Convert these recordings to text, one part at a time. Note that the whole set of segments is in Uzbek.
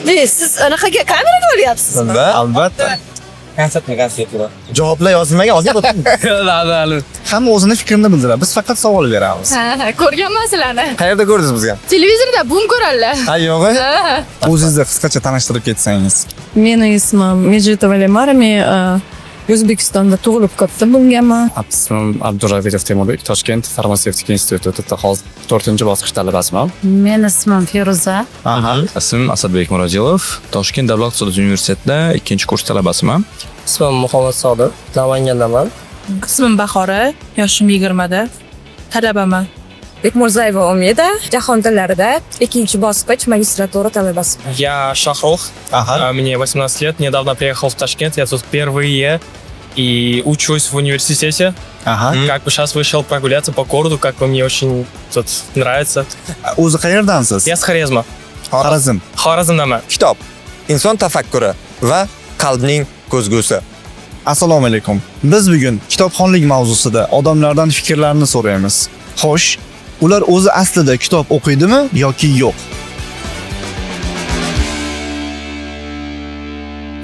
Siz anaqaga kameraga olyapsizmi? Albatta. Konsertni. Javoblar yozilmagan, hozir o'tib. Hamma o'zini fikrini bildiradi. Biz faqat savol beramiz. Ha, ko'rganman sizlarni. Qayerda ko'rdingiz bizga? Televizorda bum ko'radilar. Ha, yo'q. O'zingizni qisqacha tanishtirib ketsangiz. Meni ismim Mejitova Marami. O'zbekistonda tug'ilib katta bo'lganman. Ismim Abduravidov Temurbek, Toshkent farmatsevtika institutida hozir 4-bosqich talabasiman. Meni ismim Feruza. Aha. Ismim Asadbek Murodilov, Toshkent davlat iqtisodiyot universitetida 2-kurs talabasiman. Ismim Muhammad Sodiq, Namangandaman. Ismim Bahora, yoshim 20 da. Talabaman. Bekmurzayeva Umida, jahon tillarida 2-bosqich magistratura talabasi. Я Шахров, мне 18 лет, недавно приехал в Ташкент, я тут впервые и учусь в университете. Aha. Как бы сейчас вышел прогуляться по городу, как бы мне очень тут нравится. O'zi qayerdansiz? Я с Хорезма. Xorazm. Xorazmdaman. Kitob inson tafakkuri va qalbning ko'zgusi. Assalomu alaykum. Biz bugun kitobxonlik mavzusida odamlardan fikrlarini so'raymiz. Xo'sh, ular o'zi aslida kitob o'qiydimi yoki yo'q?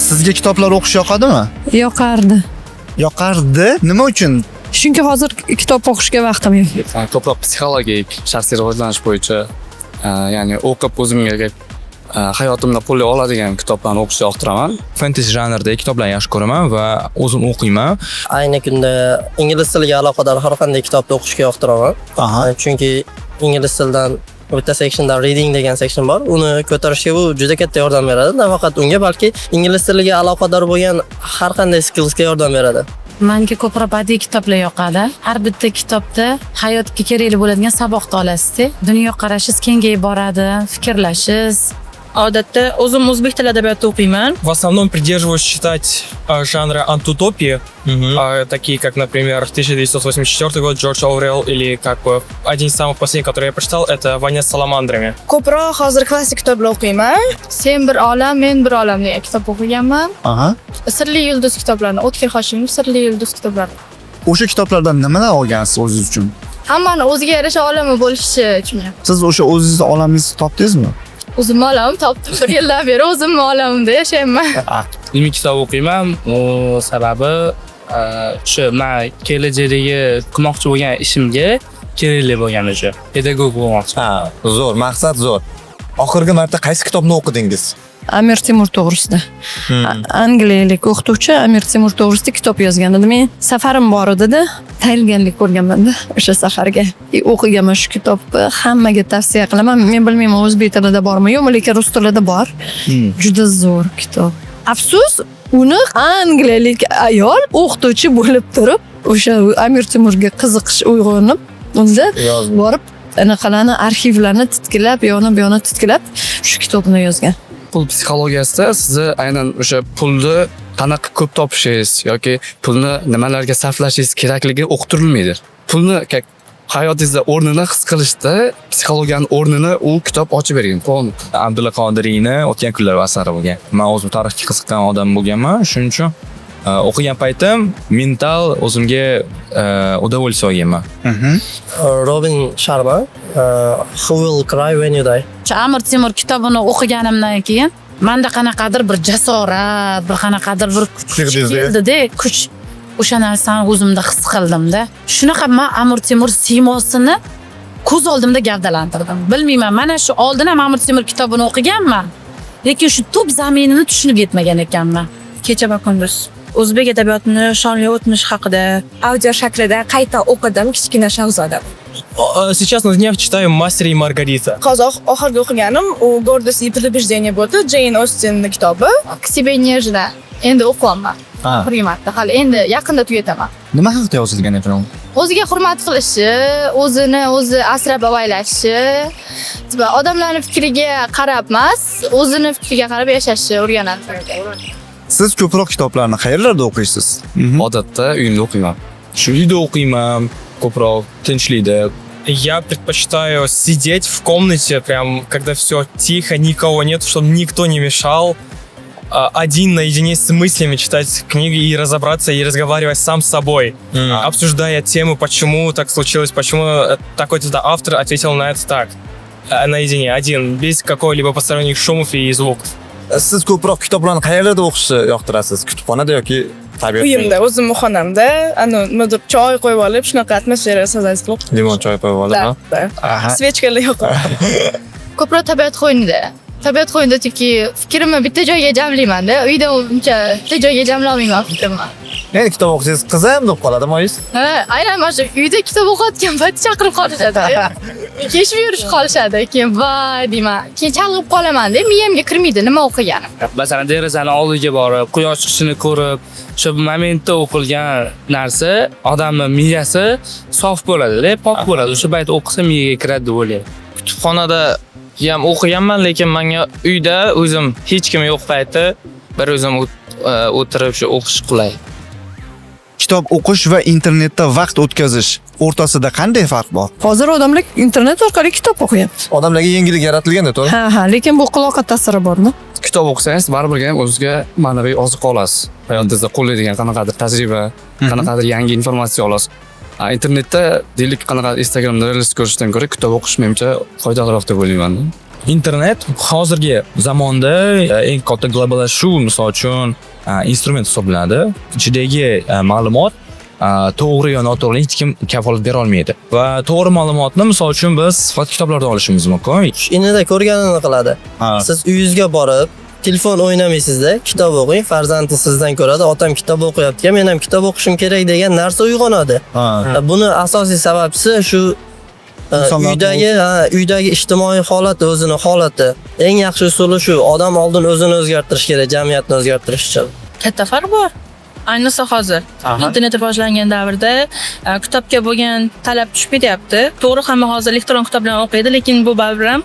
Sizga kitoblar o'qish yoqadimi? Yoqardi. Yoqardi. Nima uchun? Chunki hozir kitob o'qishga vaqtim yo'q. Ko'proq psixologik, shaxsiy rivojlanish bo'yicha, ya'ni o'qib o'zimga hayotimda qo'llay oladigan kitoblarni o'qishni yoqtiraman. Fantasy janridagi kitoblarni yaxshi ko'raman va o'zim o'qiyman. Ayni kunda ingliz tiliga aloqador har qanday kitobni o'qishga yoqtiraman. Aha. Chunki ingliz tilidan bitta sectionda reading degan section bor. Uni ko'tarishga bu juda katta yordam beradi. Nafaqat unga, balki ingliz tiliga aloqador bo'lgan har qanday skillsga yordam beradi. Menga ko'proq badiiy kitoblar yoqadi. Har bitta kitobda hayotga kerakli bo'ladigan saboqni olasiz. Dunyoqarashingiz kengayib boradi, fikrlashingiz. Odatda o'zim o'zbek tili adabiyoti o'qiyman. В основном придерживаюсь читать жанры антиутопии, такие как, например, 1984 год Джордж Оруэлл, или как бы один из самых последних, который я прочитал, это «Война с саламандрами». Ko'proq hozir klassik kitoblar o'qiyman. Sen bir olam, men bir olam degan kitob o'qiganman. Aha. Sirli yulduz kitoblarini, O'tkir Hoshimov Sirli yulduz kitoblarini. O'sha kitoblardan nimalar olgansiz o'zingiz uchun? Hammani o'ziga yarasha olami bo'lishi uchun. Siz o'sha o'zingizni olamingizni topdingizmi? O'zim olam topdim. Bir yildan beri o'zim olamimda yashayman. Ilmiy kitob o'qiyman. U sababi shu men kelajakdagi qilmoqchi bo'lgan ishimga kerakli bo'lgani uchun. Pedagog bo'lmoqchi. Ha, zo'r, maqsad zo'r. Oxirgi marta qaysi kitobni o'qidingiz? Amir Temur to'g'risida. Angliyalik o'qituvchi Amir Temur to'g'risida kitob yozgan edi. Men safarim bor edi-da, tayyorgarlik ko'rganman-da o'sha safarga. O'qiganman shu kitobni, hammaga tavsiya qilaman. Men bilmayman o'zbek tilida bormi yo'qmi, lekin rus tilida bor. Juda zo'r kitob. Afsus, uni angliyalik ayol o'qituvchi bo'lib turib, o'sha Amir Temurga qiziqish uyg'onib, unda borib anaqalarni arxivlarni titkilab, yonib titkilab shu kitobni yozgan. Pul psixologiyasida sizni aynan o'sha pulni qanaqa ko'p topishingiz yoki pulni nimalarga sarflashingiz kerakligi o'qitilmaydi. Pulni hayotingizda o'rnini his qilishda psixologiyani o'rnini u kitob ochib bergan. Abdulla Qodiriyni o'tgan kunlar asari bo'lgan. Men o'zim tarixga qiziqqan odam bo'lganman, shuning uchun o'qigan paytim mental o'zimga удовольствие olganman. Robin Sharma, Who Will Cry When You Die. Amir Temur kitobini o'qiganimdan keyin menda qanaqadir bir jasorat, bir qanaqadir bir kuch keldi-da, kuch. O'sha narsani o'zimda his qildim-da. Shunaqa men Amir Temur siymosini ko'z oldimda gavdalantirdim. Bilmayman, mana shu oldin ham Amir Temur kitobini o'qiganman, lekin shu tub zaminini tushunib yetmagan ekanman. Kecha va kunduz o'zbek adabiyotini shonli o'tmish haqida audio shaklida qayta o'qidim, Kichkina shahzoda. Сейчас на днях читаю «Мастер и Маргарита». Qozoq oxirgi o'qiganim u Гордость и предубеждение bo'ldi. Jane Austenning kitobi. К себе нежно. Endi o'qiyapman. Hurmatda, hali endi yaqinda tugataman. Nima haqida yozilgan ekan? O'ziga hurmat qilishi, o'zini o'zi asrab avaylashi, odamlarning fikriga qarab emas, o'zini fikriga qarab yashashni o'rganadi. Siz ko'proq kitoblarni qayerlarda o'qiysiz? Odatda uyimda o'qiyman. Shu uyda o'qiyman, ko'proq tinchlikda. Я предпочитаю сидеть в комнате, прям когда все тихо, никого нет, чтобы никто не мешал. Один наедине с мыслями читать книги и разобраться, и разговаривать сам с собой, обсуждая тему, почему так случилось, почему такой-то автор ответил на это так, наедине, один, без какого-либо посторонних шумов и звуков. Siz ko'proq kitoblarni qayerlarda o'qishni yoqtirasiz? Kutubxonada yoki tabiatda? Uyimda, o'zimni xonamda, nimadir choy qo'yib olib, shunaqa atmosfera sezasizku. Limon choy qo'yib olib, ha? Aha. Svechkalar yoqadi. Ko'proq tabiat qo'ynida. Tabiat qo'ynida chunki fikrimni bitta joyga jamlayman-da. Uyda uncha bitta joyga jamlay olmayman fikrimni. Endi kitob o'qisangiz qizim deb qoladi, moyis. Ha, aynan mana shu uyda kitob o'qiyotgan payt chaqirib qolishadi. Kechib yurishib qolishadi. Keyin voy deyman. Keyin chalg'ib qolaman-da, miyamga kirmaydi nima o'qiganim. Masalan, derazani oldiga borib, quyosh chiqishini ko'rib, shu momentda o'qilgan narsa odamning miyasi sof bo'ladi-da, pok bo'ladi. O'sha payt o'qisa miyaga kiradi deb o'ylayman. Kutubxonada ham o'qiganman, lekin menga uyda o'zim hech kim yo'q payti bir o'zim o'tirib shu o'qish qulay. Kitob o'qish va internetda vaqt o'tkazish o'rtasida qanday farq bor? Hozir odamlar internet orqali kitob o'qiyapti. Odamlarga yengillik yaratilganda, to'g'ri? Ha, lekin bu quloqqa ta'siri bormi? Kitob o'qisangiz baribir ham o'zizga ma'naviy oziq olasiz. Hayotingizda qo'llaydigan qanaqadir tajriba, qanaqadir yangi informatsiya olasiz. Internetda deylik qanaqa Instagramda reels ko'rishdan ko'ra kitob o'qish menimcha foydaliroq deb o'ylayman. Internet hozirgi zamonda eng katta globallashuv misol uchun instrument hisoblanadi. Ichidagi ma'lumot to'g'ri yo noto'g'ri hech kim kafolat bera olmaydi. Va to'g'ri ma'lumotni misol uchun biz sifat kitoblardan olishimiz mumkin. Inida ko'rganini qiladi. Siz uyingizga borib, telefon o'ynamaysizda, kitob o'qing, farzandingiz sizdan ko'radi, otam kitob o'qiyapti, men ham kitob o'qishim kerak degan narsa uyg'onadi. Buni asosiy sababchisi shu uydagi ijtimoiy holat, o'zini holati. Eng yaxshi usuli shu, odam oldin o'zini o'zgartirish kerak, jamiyatni o'zgartirish uchun. Katta farq bor. Ayniqsa hozir internet rivojlangan davrda kitobga bo'lgan talab tushib ketyapti. To'g'ri, hamma hozir elektron kitoblarni o'qiydi, lekin bu baribir ham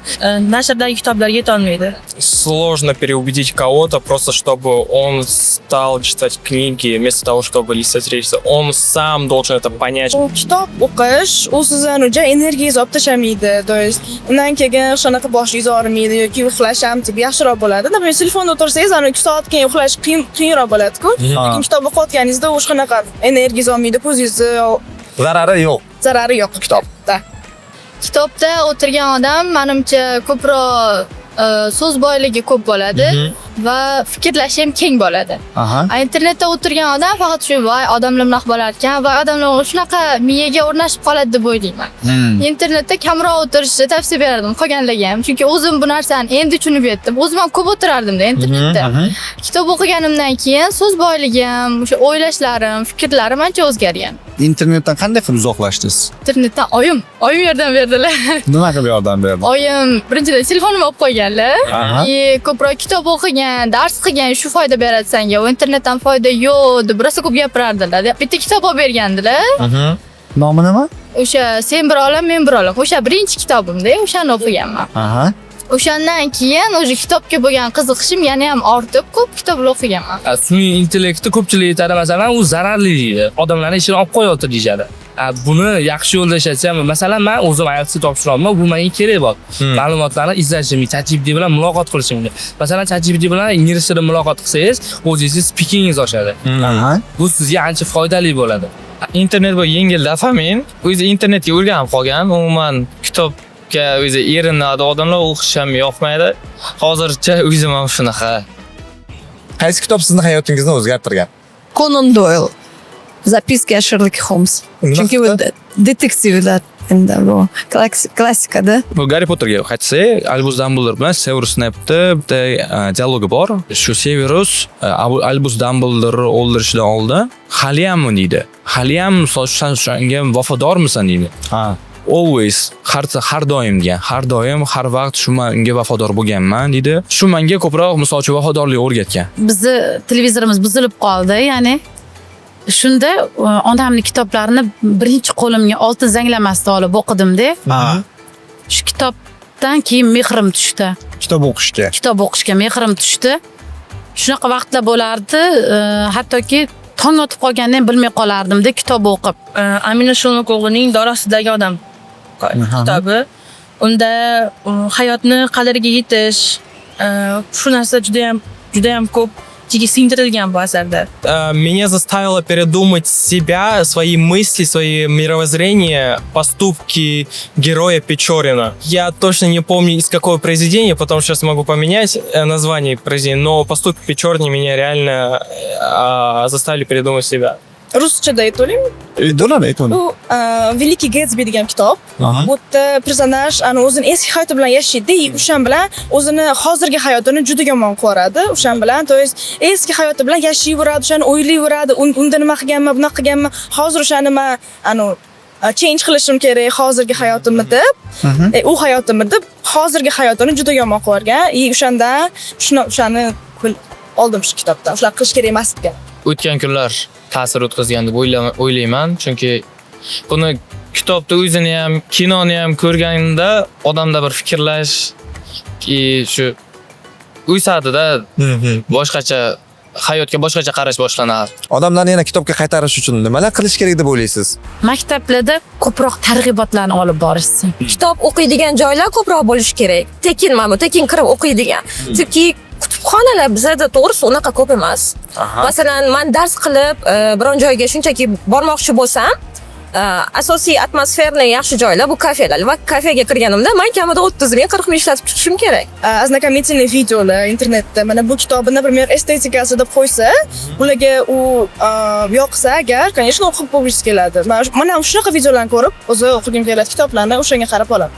nashrdagi kitoblarga yeta olmaydi. Сложно переубедить кого-то просто, чтобы он стал читать книги вместо того, чтобы листать рельсы. Он сам должен это понять. Kitob o'qish u sizdan uncha energiyangizni olib tashlamaydi. То есть undan keyin shunaqa boshingiz og'rimaydi yoki uxlash ham yaxshiroq bo'ladi. Например, telefonda o'tirsangiz, 2 soat keyin uxlash qiyinroq bo'ladi-ku. Lekin kitob o'qiyotganingizda u shunaqa energiyangizni olmaydi, ko'zingizni Zarari yo'q. zarari yo'q kitobda. Kitobda o'tirgan odam menimcha ko'proq so'z boyligi ko'p bo'ladi va fikrlashi ham keng bo'ladi. Internetda o'tirgan odam faqat shu voy odamlar bunaqa bo'lar ekan va odamlar shunaqa miyaga o'rnashib qoladi deb o'ylayman. Internetda kamroq o'tirishni tavsiya berardim qolganlarga ham, chunki o'zim bu narsani endi tushunib yetdim. O'zim ham ko'p o'tirardim-da internetda. Kitob o'qiganimdan keyin so'z boyligim, o'sha o'ylashlarim, fikrlarim ancha o'zgargan. Internetdan qanday qilib uzoqlashdingiz? Internetdan oyim yordam berdilar. Nima qilib yordam berdi? Oyim birinchidan telefonimni olib qo'yganlar. Ko'proq kitob o'qigan, dars qilgan, shu foyda beradi senga. U internetdan foyda yo'q deb rosa ko'p gapirardilar. Bitta kitob olib bergandilar. Nomi nima? O'sha Sen bir olam, men bir olam. O'sha birinchi kitobimda, o'shani o'qiganman. O'shandan keyin o'sha kitobga bo'lgan qiziqishim yana ham ortib, ko'p kitoblar o'qiganman. Sun'iy intellektni ko'pchilik aytadi, masalan, u zararli deydi. Odamlarni ishini olib qo'yapti deyishadi. Buni yaxshi yo'lda ishlatsam, masalan, men o'zim aytib topshirolmayman, bu menga kerak bor. Ma'lumotlarni izlashim, ChatGPT bilan muloqot qilishim. Masalan, ChatGPT bilan ingliz tilida muloqot qilsangiz, o'zingiz speakingingiz oshadi. Bu sizga ancha foydali bo'ladi. Internet bu yengil dopamin. O'zi internetga o'rganib qolgan, umuman kitobga o'zi erinadi, odamlar o'qish ham yoqmaydi. Hozircha o'zim ham shunaqa. Qaysi kitob sizni hayotingizni o'zgartirgan? Conan Doyle. Zapiski Sherlock Holmes. Chunki u detektivlar endi bu klassikada. Bu Garri Potterga qaytsak, Albus Dumbledore bilan Severus Snape'da bitta dialogi bor. Shu Severus Albus Dumbledore o'ldirishdan oldin haliyammi deydi. Haliyam shunga vafodormisan deydi. Always, har doim degan. Har doim, har vaqt shu unga vafodor bo'lganman deydi. Shu menga ko'proq misol uchun vafodorlik o'rgatgan. Bizni televizorimiz buzilib qoldi, ya'ni shunda onamning kitoblarini birinchi qo'limga oltin zanglamasdan olib o'qidim-da. Shu kitobdan keyin mehrim tushdi. Kitob o'qishga. Kitob o'qishga mehrim tushdi. Shunaqa vaqtlar bo'lardi, hattoki tong otib qolgandan ham bilmay qolardim-da kitob o'qib. Amina Shulmukovning Dorasidagi odam kitobi. Unda hayotni qadriga yetish, shu narsa juda ham ko'p singdirilgan bu asarda. Меня заставило передумать себя, свои мысли, свои мировоззрения, поступки героя Печорина. Я точно не помню, из какого произведения, потом сейчас могу поменять название произведения, но поступки Печорина меня реально заставили передумать себя. Ruschada aytaylik. Aytoladi, aytoladi. Bu Veliki Gatsby degan kitob. Bu yerda personaj o'zini eski hayoti bilan yashaydi, o'shan bilan o'zini hozirgi hayotini juda yomon ko'radi. O'shan bilan, to есть eski hayoti bilan yashayveradi, o'shani o'ylayveradi, unda nima qilganman, bunaqa qilganman, hozir o'shani men change qilishim kerak hozirgi hayotimni deb. U hayotimni deb hozirgi hayotini juda yomon ko'rgan. O'shanda o'shani oldim shu kitobdan. Shular qilish kerak emas degan. O'tgan kunlar ta'sir o'tkazgan deb o'ylayman, chunki buni kitobda o'zini ham, kinoni ham ko'rganda odamda bir fikrlash shu uysadida boshqacha hayotga boshqacha qarash boshlanadi. Odamlarni yana kitobga qaytarish uchun nimalar qilish kerak deb o'ylaysiz? Maktablarda ko'proq targ'ibotlarni olib borishsin. Kitob o'qiydigan joylar ko'proq bo'lishi kerak. Tekin kirib o'qiydigan. Chunki kutubxonalar bizada to'g'risi unaqa ko'p emas. Masalan, men dars qilib biron joyga shunchaki bormoqchi bo'lsam, asosiy atmosferni yaxshi joylar bu kafelar. Va kafega kirganimda men kamida 30 ming 40 ming ishlatib chiqishim kerak. Ознакомительные videolar internetda mana bu kitobni, например, estetikasi deb qo'ysa, ularga u yoqsa agar, конечно, o'qib o'qish keladi. Mana shunaqa videolarni ko'rib, o'zi o'qigim keladi kitoblarni, o'shanga qarab olaman.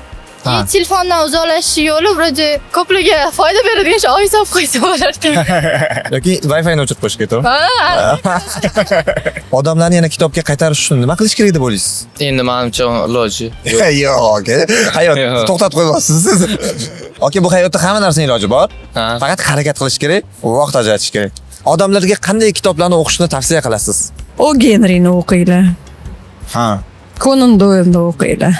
Telefondan uzoqlashish yo'li vроде ko'pligiga foyda beradigan shu oy solib qo'ysa bo'larkan. Yoki Wi-Fi-ni o'chirib qo'yish kerak. Odamlarni yana kitobga qaytarish uchun nima qilish kerak deb o'ylaysiz? Endi menimcha iloji Yo'q, hayot to'xtatib qo'ymoqsiz siz. Bu hayotda hamma narsaning iloji bor. Faqat harakat qilish kerak, vaqt ajratish kerak. Odamlarga qanday kitoblarni o'qishni tavsiya qilasiz? O Henryni o'qinglar. Conan Doyle'ni o'qinglar.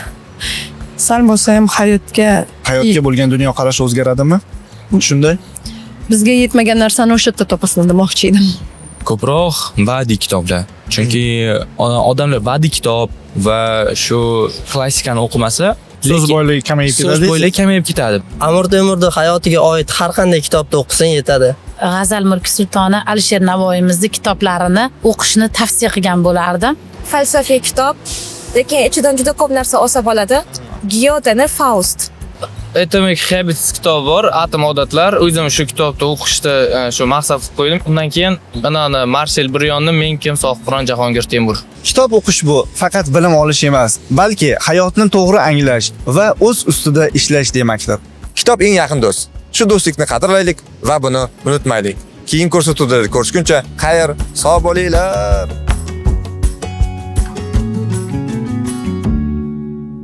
Sal bo'lsa ham hayotga bo'lgan dunyoqarash o'zgaradimi? Shunday? Bizga yetmagan narsani o'sha yerda topasizlar demoqchi edim. Ko'proq badiiy kitoblar. Chunki odamlar badiiy kitob va shu klassikani o'qimasa, so'z boyligi kamayib ketadi. So'z boyligi kamayib ketadi. Amir Temurni hayotiga oid har qanday kitobni o'qisan yetadi. G'azal Mulki Sultoni Alisher Navoiyimizni kitoblarini o'qishni tavsiya qilgan bo'lardim. Falsafiy kitob, lekin ichidan juda ko'p narsa olsa bo'ladi. Giyotani Faust. Atomic Habits kitobi bor, atom odatlar. O'zim shu kitobni o'qishda shu maqsad qilib qo'ydim. Undan keyin mana Marcel Bryonni Men kim Sohibqiron Jahongir Temur. Kitob o'qish bu faqat bilim olish emas, balki hayotni to'g'ri anglash va o'z ustida ishlash demakdir. Kitob eng yaqin do'st. Shu do'stlikni qadrlaylik va buni unutmaylik. Keyin ko'rsatuvda ko'rishguncha xayr, sog' bo'linglar.